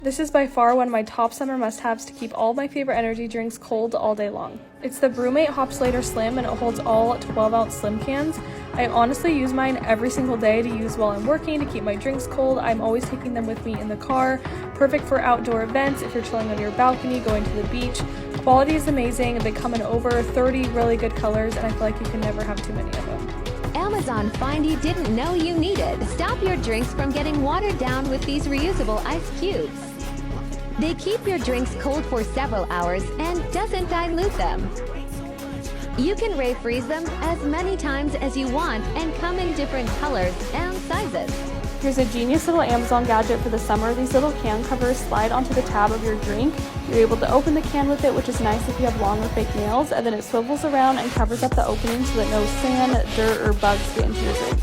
This is by far one of my top summer must-haves to keep all my favorite energy drinks cold all day long. It's the Brewmate Hop Slater Slim, and it holds all 12-ounce slim cans. I honestly use mine every single day to use while I'm working to keep my drinks cold. I'm always taking them with me in the car. Perfect for outdoor events, if you're chilling on your balcony, going to the beach. Quality is amazing. They come in over 30 really good colors, and I feel like you can never have too many of them. Amazon find you didn't know you needed. Stop your drinks from getting watered down with these reusable ice cubes. They keep your drinks cold for several hours and doesn't dilute them. You can refreeze them as many times as you want and come in different colors and sizes. Here's a genius little Amazon gadget for the summer. These little can covers slide onto the tab of your drink. You're able to open the can with it, which is nice if you have long or fake nails, and then it swivels around and covers up the opening so that no sand, dirt, or bugs get into your drink.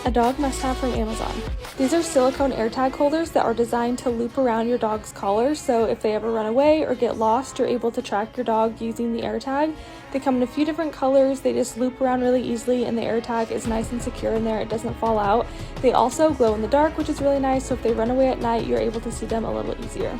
A dog must-have from Amazon. These are silicone AirTag holders that are designed to loop around your dog's collar, so if they ever run away or get lost, you're able to track your dog using the AirTag. They come in a few different colors. They just loop around really easily, and the AirTag is nice and secure in there. It doesn't fall out. They also glow in the dark, which is really nice, so if they run away at night, you're able to see them a little easier.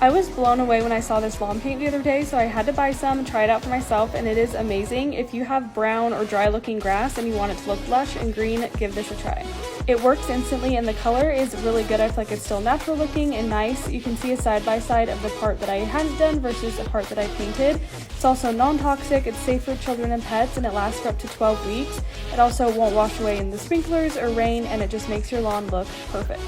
I was blown away when I saw this lawn paint the other day, so I had to buy some and try it out for myself, and it is amazing. If you have brown or dry looking grass and you want it to look lush and green, give this a try. It works instantly and the color is really good. I feel like it's still natural looking and nice. You can see a side-by-side of the part that I hadn't done versus the part that I painted. It's also non-toxic, it's safe for children and pets, and it lasts for up to 12 weeks. It also won't wash away in the sprinklers or rain, and it just makes your lawn look perfect.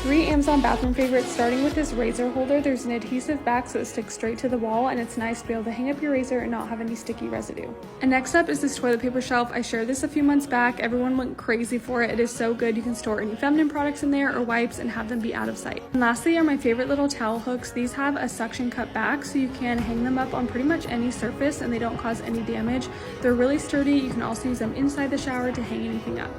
3 Amazon bathroom favorites, starting with this razor holder. There's an adhesive back so it sticks straight to the wall, and it's nice to be able to hang up your razor and not have any sticky residue. And next up is this toilet paper shelf. I shared this a few months back. Everyone went crazy for it. It is so good. You can store any feminine products in there or wipes and have them be out of sight. And lastly are my favorite little towel hooks. These have a suction cut back so you can hang them up on pretty much any surface and they don't cause any damage. They're really sturdy. You can also use them inside the shower to hang anything up.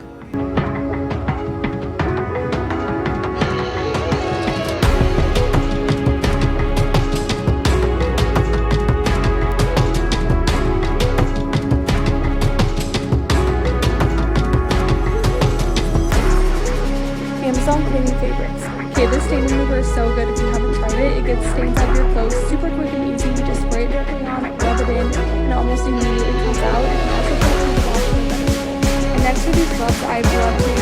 Amazon cleaning favorites. Okay, this stain remover is so good if you haven't tried it. It gets stains out of your clothes super quick and easy. You just spray it directly on, rub it in, and almost immediately comes out. It can also put it in the washing machine. And next to these gloves, I love to